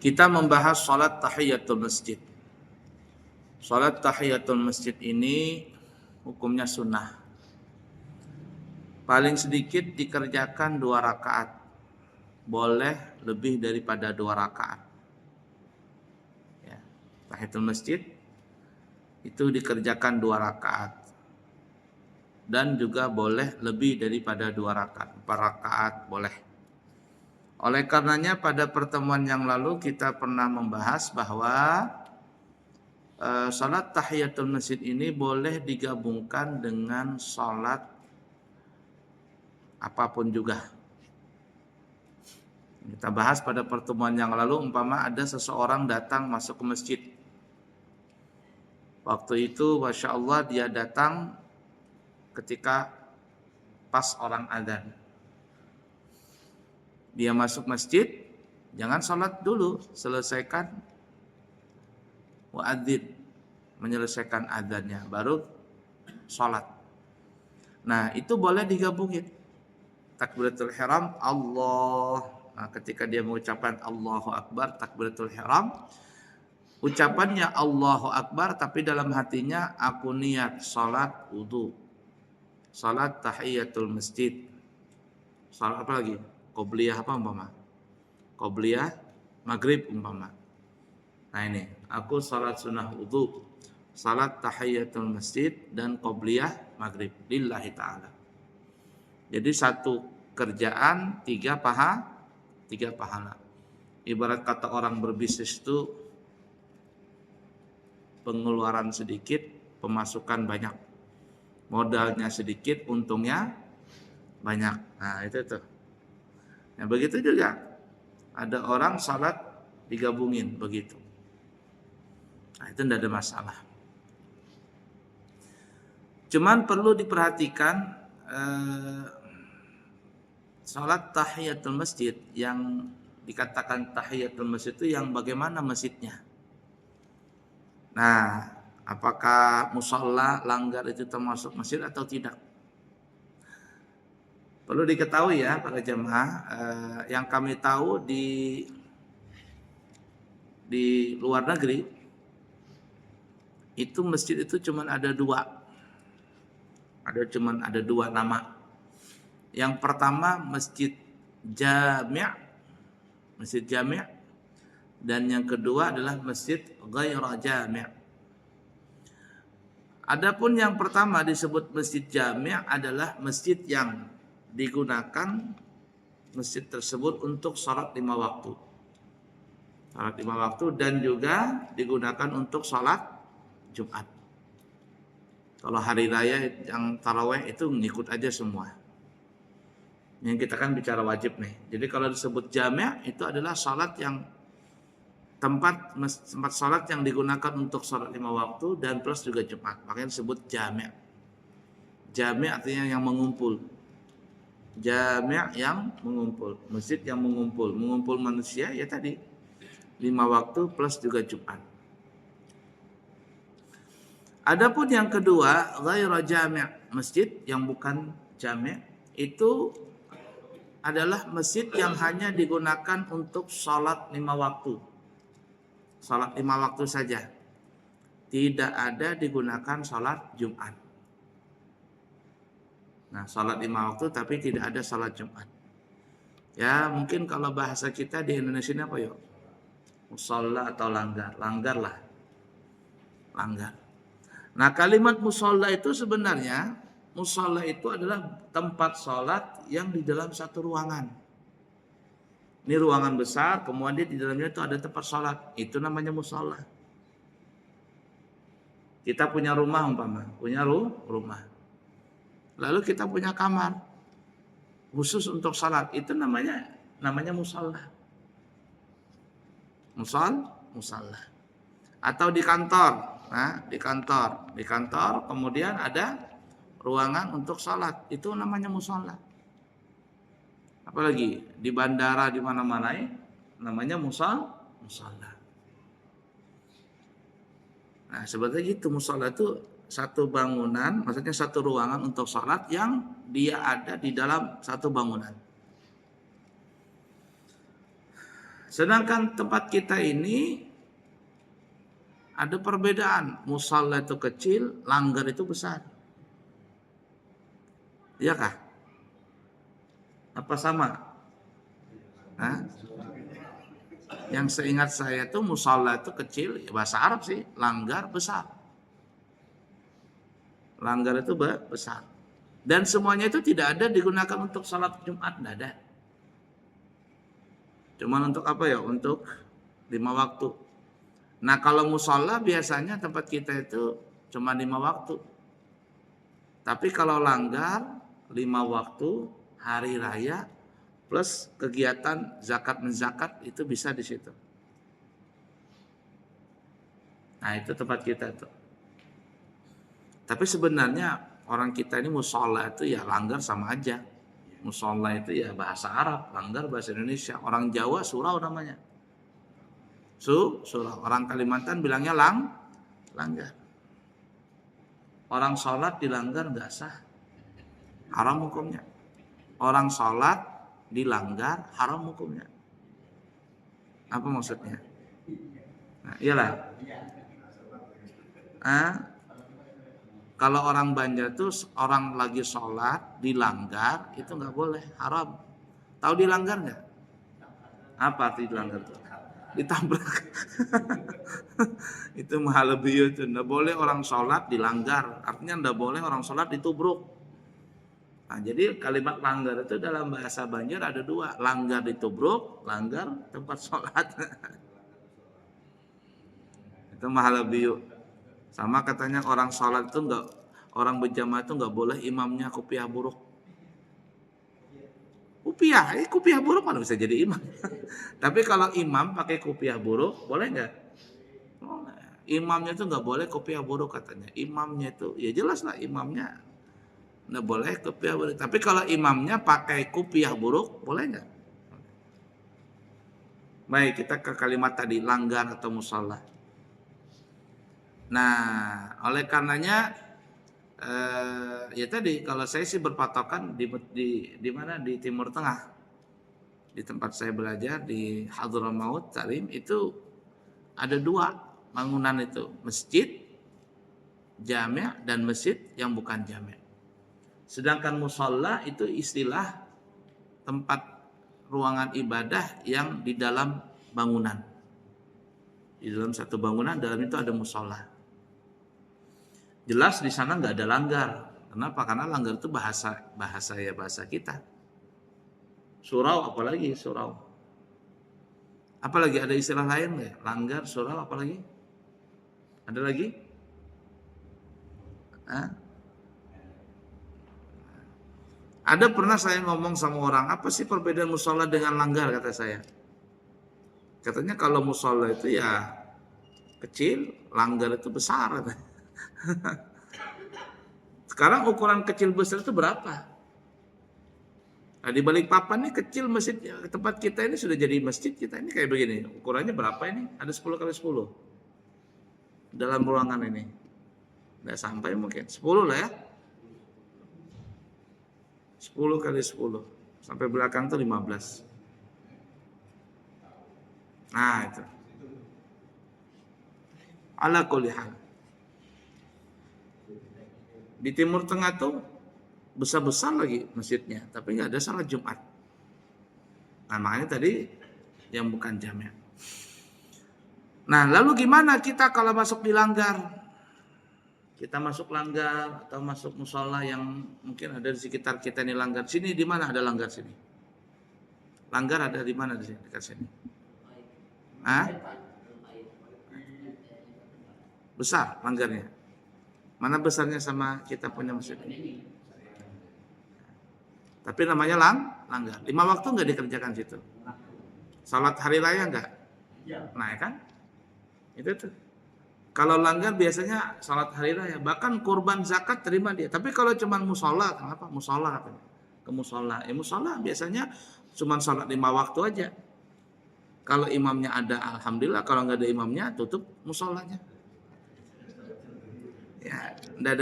Kita membahas salat tahiyatul masjid. Salat tahiyatul masjid ini hukumnya sunnah. Paling sedikit dikerjakan 2 rakaat. Boleh lebih daripada 2 rakaat. Ya, tahiyatul masjid itu dikerjakan 2 rakaat. Dan juga boleh lebih daripada 2 rakaat. 4 rakaat boleh. Oleh karenanya pada pertemuan yang lalu kita pernah membahas bahwa salat tahiyatul masjid ini boleh digabungkan dengan salat apapun juga. Kita bahas pada pertemuan yang lalu, umpama ada seseorang datang masuk ke masjid. Waktu itu Masya Allah dia datang ketika pas orang azan. Dia masuk masjid, jangan salat dulu, selesaikan muadzin, menyelesaikan azannya, baru salat. Nah, itu boleh digabungin. Takbiratul ihram, Allah. Nah, ketika dia mengucapkan Allahu Akbar, takbiratul ihram, ucapannya Allahu Akbar, tapi dalam hatinya aku niat salat wudu, salat tahiyatul masjid, salat apa lagi? Qobliyah apa umpama? Qobliyah maghrib umpama. Nah ini, aku salat sunnah wudu, salat tahiyatul masjid, dan qobliyah maghrib lillahi ta'ala. Jadi satu kerjaan 3 pahala. Ibarat kata orang berbisnis itu pengeluaran sedikit, pemasukan banyak. Modalnya sedikit, untungnya banyak. Nah itu tuh. Nah begitu juga. Ada orang salat digabungin begitu. Nah itu tidak ada masalah. Cuman perlu diperhatikan salat tahiyatul masjid, yang dikatakan tahiyatul masjid itu yang bagaimana masjidnya. Nah, apakah musalla langgar itu termasuk masjid atau tidak? Perlu diketahui ya para jemaah, yang kami tahu di luar negeri itu masjid itu cuman ada 2. Ada 2 nama. Yang pertama masjid jami', dan yang kedua adalah masjid ghaira jami'. Adapun yang pertama disebut masjid jami' adalah masjid yang digunakan masjid tersebut untuk salat 5 waktu. Salat 5 waktu dan juga digunakan untuk salat Jumat. Kalau hari raya yang taraweh itu ngikut aja semua. Yang kita kan bicara wajib nih. Jadi kalau disebut jami' itu adalah salat yang tempat salat yang digunakan untuk salat 5 waktu dan plus juga Jumat. Makanya disebut jami'. Jami' artinya yang mengumpul. Jami' yang mengumpul, masjid yang mengumpul manusia ya tadi 5 waktu plus juga Jumat. Adapun yang kedua, ghaira jami', masjid yang bukan jami', itu adalah masjid yang hanya digunakan untuk salat 5 waktu. Salat 5 waktu saja. Tidak ada digunakan salat Jumat. Nah, salat 5 waktu tapi tidak ada salat Jumat. Ya, mungkin kalau bahasa kita di Indonesia ini apa yuk? Musalla atau langgar. Langgar lah. Langgar. Nah, kalimat musalla itu sebenarnya, musalla itu adalah tempat salat yang di dalam satu ruangan. Ini ruangan besar, kemudian di dalamnya itu ada tempat salat. Itu namanya musalla. Kita punya rumah umpama, punya rumah. Lalu kita punya kamar khusus untuk salat, itu namanya musalla. Musalla. Atau di kantor. Nah, di kantor kemudian ada ruangan untuk salat, itu namanya musalla. Apalagi di bandara, di mana-mana namanya musalla. Nah, sebetulnya itu musalla itu satu bangunan, maksudnya satu ruangan untuk salat yang dia ada di dalam satu bangunan. Sedangkan tempat kita ini ada perbedaan. Musalla itu kecil, langgar itu besar. Iya kah? Apa sama? Hah? Yang seingat saya tuh musalla itu kecil, bahasa Arab sih, langgar besar. Langgar itu besar. Dan semuanya itu tidak ada digunakan untuk salat Jumat, tidak ada. Cuman untuk apa ya? Untuk 5 waktu. Nah kalau musalla biasanya tempat kita itu cuma 5 waktu. Tapi kalau langgar 5 waktu, hari raya, plus kegiatan zakat menzakat itu bisa di situ. Nah itu tempat kita tuh. Tapi sebenarnya orang kita ini musalla itu ya langgar sama aja. Musalla itu ya bahasa Arab, langgar bahasa Indonesia. Orang Jawa surau namanya. Surau. Orang Kalimantan bilangnya langgar. Orang sholat dilanggar nggak sah, haram hukumnya. Orang sholat dilanggar, haram hukumnya. Apa maksudnya? Nah, iyalah. Kalau orang Banjar tuh orang lagi sholat dilanggar itu nggak boleh, haram. Tahu dilanggar nggak? Apa arti dilanggar tuh? Ditabrak. Itu mahalabiyah itu. Nggak boleh orang sholat dilanggar. Artinya nggak boleh orang sholat ditubruk. Nah, jadi kalimat langgar itu dalam bahasa Banjar ada dua. Langgar ditubruk, langgar tempat sholat. Itu mahalabiyah. Sama katanya orang sholat itu nggak, orang berjamaah itu nggak boleh imamnya kopiah buruk. Kopiah buruk mana bisa jadi imam. Tapi kalau imam pakai kopiah buruk, boleh nggak? Imamnya itu nggak boleh kopiah buruk katanya. Imamnya itu, ya jelas lah imamnya nggak boleh kopiah buruk. Tapi kalau imamnya pakai kopiah buruk, boleh nggak? Baik, kita ke kalimat tadi, langgar atau musalla. Nah, oleh karenanya ya tadi kalau saya sih berpatokan di mana, di Timur Tengah, di tempat saya belajar di Hadramaut Tarim itu ada 2 bangunan itu, masjid jami' dan masjid yang bukan jami'. Sedangkan musalla itu istilah tempat ruangan ibadah yang di dalam bangunan, di dalam satu bangunan, dalam itu ada musalla. Jelas di sana nggak ada langgar. Kenapa? Karena langgar itu bahasa kita. Surau apalagi surau. Apalagi ada istilah lain nggak? Langgar, surau, apalagi? Ada lagi? Ada pernah saya ngomong sama orang, apa sih perbedaan musholla dengan langgar, kata saya. Katanya kalau musholla itu ya kecil, langgar itu besar. Sekarang ukuran kecil besar itu berapa? Nah, di Balikpapan ini kecil masjid, tempat kita ini sudah jadi masjid kita ini kayak begini. Ukurannya berapa ini? Ada 10 kali 10 dalam ruangan ini. Nggak sampai mungkin 10 lah ya. 10 kali 10 sampai belakang tuh 15. Nah itu. Ala kulli hal. Di Timur Tengah tuh besar-besar lagi masjidnya, tapi nggak ada salat Jumat. Nah makanya tadi yang bukan jami'. Nah lalu gimana kita kalau masuk di langgar? Kita masuk langgar atau masuk musola yang mungkin ada di sekitar kita ini langgar. Sini di mana ada langgar sini? Langgar ada di mana di sini dekat sini? Besar langgarnya. Mana besarnya sama kita punya masjid ini? Tapi namanya langgar. 5 waktu nggak dikerjakan situ. Salat hari raya nggak? Nah ya kan? Itu tuh. Kalau langgar biasanya salat hari raya. Bahkan kurban zakat terima dia. Tapi kalau cuma musola, kenapa? Musola katanya. Ke musola. Musola biasanya cuma salat 5 waktu aja. Kalau imamnya ada, alhamdulillah. Kalau nggak ada imamnya, tutup musolanya. Ya, nggak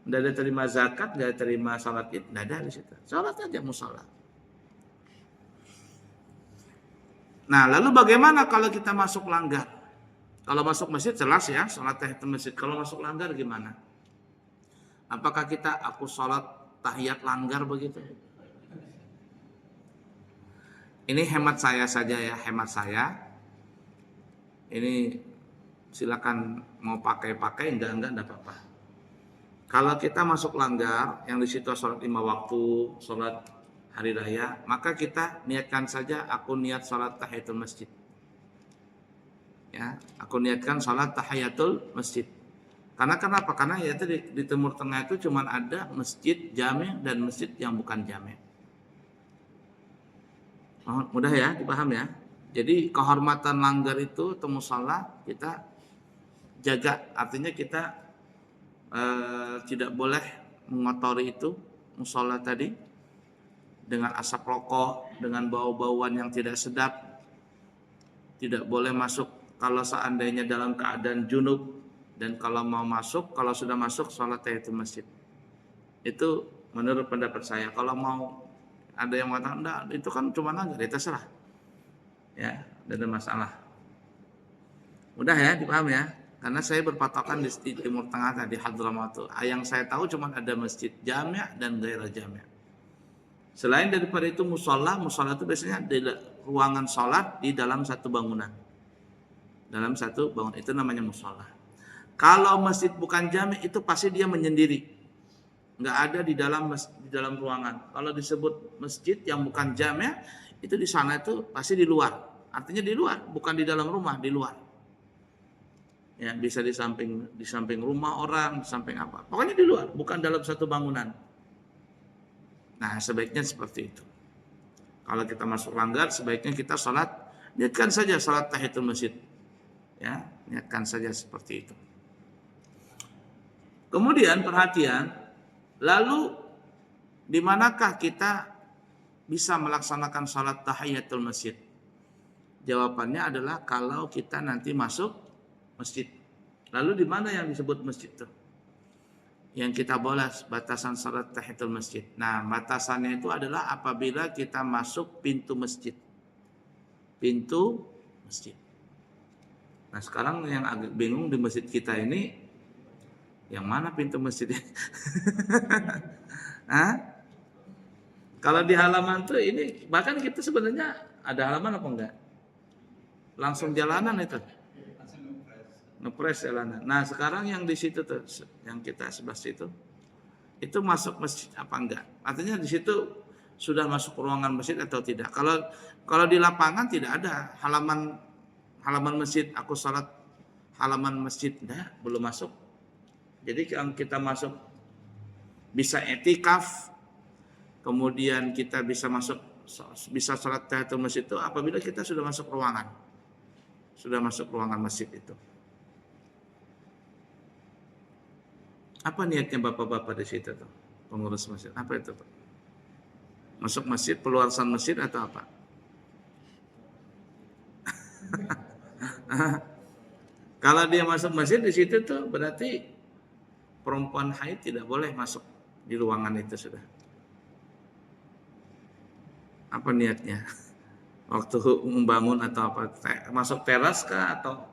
ada terima zakat, nggak ada terima salat id, nggak ada di situ. Salat aja musola. Nah, lalu bagaimana kalau kita masuk langgar? Kalau masuk masjid jelas ya, sholat tahiyatul masjid. Kalau masuk langgar gimana? Apakah aku sholat tahiyat langgar begitu? Ini hemat saya saja ya, hemat saya. Ini silakan mau pakai, enggak apa-apa. Kalau kita masuk langgar, yang di situ sholat 5 waktu, sholat hari raya, maka kita niatkan saja, aku niat sholat tahiyatul masjid. Ya, aku niatkan sholat tahiyatul masjid. Karena kenapa? Karena ya di Timur Tengah itu cuma ada masjid jami' dan masjid yang bukan jami'. Oh, mudah ya dipaham ya. Jadi kehormatan langgar itu atau musala kita jaga. Artinya kita tidak boleh mengotori itu musala tadi dengan asap rokok, dengan bau-bauan yang tidak sedap. Tidak boleh masuk kalau seandainya dalam keadaan junub, dan kalau mau masuk, kalau sudah masuk sholat tahiyatul masjid. Itu menurut pendapat saya. Kalau mau ada yang mengatakan enggak, itu kan cuma langgar, ya terserah. Ya, tidak ada masalah. Mudah ya dipaham ya. Karena saya berpatokan di Timur Tengah tadi, Hadramaut. Yang saya tahu cuma ada masjid jami' dan ghairah jami'. Selain daripada itu musola itu biasanya di ruangan sholat di dalam satu bangunan. Dalam satu bangunan itu namanya musola. Kalau masjid bukan jami' itu pasti dia menyendiri. Nggak ada di dalam ruangan. Kalau disebut masjid yang bukan jami' itu di sana itu pasti di luar. Artinya di luar, bukan di dalam rumah, di luar. Ya, bisa di samping rumah orang, di samping apa. Pokoknya di luar, bukan dalam satu bangunan. Nah, sebaiknya seperti itu. Kalau kita masuk langgar, sebaiknya kita sholat, niatkan saja sholat tahiyatul masjid. Ya, niatkan saja seperti itu. Kemudian perhatian, lalu di manakah kita bisa melaksanakan sholat tahiyatul masjid? Jawabannya adalah kalau kita nanti masuk masjid. Lalu di mana yang disebut masjid itu? Yang kita boleh batasan sholat tahiyatul masjid. Nah, batasannya itu adalah apabila kita masuk pintu masjid. Pintu masjid. Nah, sekarang yang agak bingung di masjid kita ini, yang mana pintu masjidnya? Hah? Kalau di halaman tuh ini, bahkan kita sebenarnya ada halaman apa enggak? Langsung jalanan itu. Ngepres jalanan. Nah, sekarang yang di situ tuh, yang kita sebelah situ, itu masuk masjid apa enggak? Artinya di situ sudah masuk ruangan masjid atau tidak? Kalau di lapangan tidak ada halaman masjid. Aku sholat halaman masjid, enggak, belum masuk. Jadi kalau kita masuk bisa etikaf, kemudian kita bisa sholat tahiyatul masjid itu apabila kita sudah masuk ruangan. Sudah masuk ruangan masjid itu. Apa niatnya bapak-bapak di situ tuh? Pengurus masjid. Apa itu, Pak? Masuk masjid, peluasan masjid atau apa? Kalau dia masuk masjid di situ tuh berarti perempuan haid tidak boleh masuk di ruangan itu sudah. Apa niatnya? Waktu membangun atau apa? Masuk teras kah atau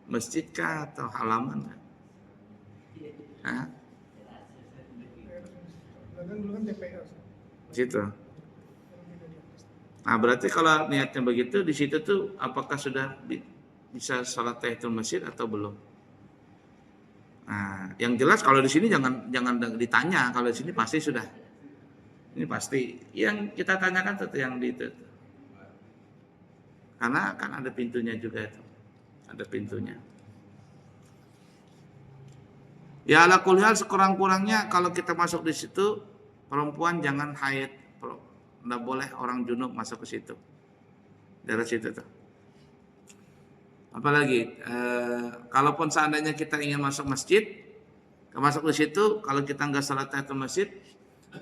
masjid kah atau halaman kah? Hah? Situ. Nah, berarti kalau niatnya begitu di situ tuh apakah sudah bisa sholat tahiyatul masjid atau belum? Nah, yang jelas kalau di sini jangan ditanya, kalau di sini pasti sudah. Ini pasti. Yang kita tanyakan tuh yang di itu. Karena kan ada pintunya juga itu. Ada pintunya. Ya ala kulli hal sekurang-kurangnya kalau kita masuk di situ perempuan jangan haid, enggak boleh orang junub masuk ke situ. Daerah situ tuh. Apalagi kalaupun seandainya kita ingin masuk masjid, masuk di situ kalau kita enggak salat tahiyatul masjid,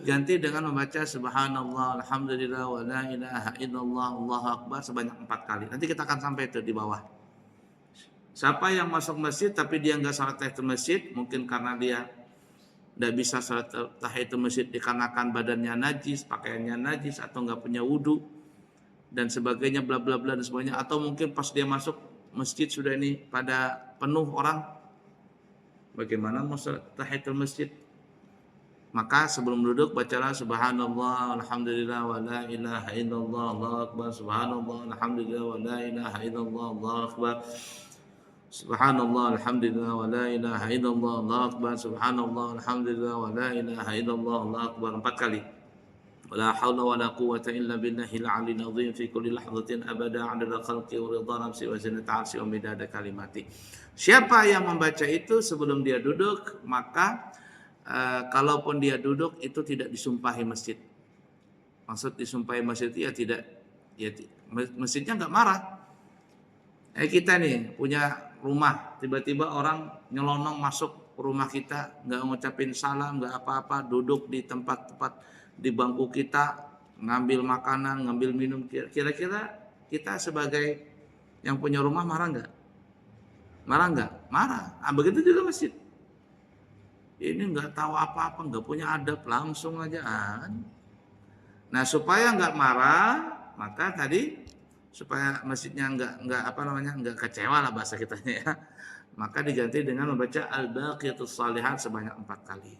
ganti dengan membaca subhanallah alhamdulillah wa la ilaha illallah Allahu akbar sebanyak 4 kali. Nanti kita akan sampai itu di bawah. Siapa yang masuk masjid tapi dia enggak salat tahiyatul masjid, mungkin karena dia enggak bisa salat tahiyatul masjid dikarenakan badannya najis, pakaiannya najis atau enggak punya wudu, dan sebagainya, bla bla bla dan sebagainya, atau mungkin pas dia masuk masjid sudah ini pada penuh orang, bagaimana mau salat tahiyatul masjid? Maka sebelum duduk bacalah subhanallah alhamdulillah wa la ilaha illallah Allahu akbar, subhanallah alhamdulillah wa la ilaha illallah Allahu akbar, subhanallah alhamdulillah wa la ilaha illallah Allahu akbar, subhanallah alhamdulillah wa la ilaha illallah Allahu akbar 4 kali. ولا حول ولا قوة إلا بالله العلي العظيم في كل لحظة أبدا عدد خلقي ورضا نفسي وزنة عرشي ومداد كلماتي. Siapa yang membaca itu sebelum dia duduk, maka kalaupun dia duduk itu tidak disumpahi masjid. Maksud disumpahi masjid itu ya tidak, ya masjidnya nggak marah. Kita nih punya rumah, tiba-tiba orang nyelonong masuk rumah kita, nggak ngucapin salam, nggak apa-apa, duduk di tempat-tempat di bangku kita, ngambil makanan, ngambil minum. Kira-kira kita sebagai yang punya rumah marah nggak? Marah nggak? Marah. Begitu juga masjid. Ini nggak tahu apa-apa, nggak punya adab, langsung aja. Nah supaya nggak marah, maka tadi supaya masjidnya nggak kecewa lah bahasa kitanya ya, maka diganti dengan membaca al-baqiyatus shalihat sebanyak 4 kali.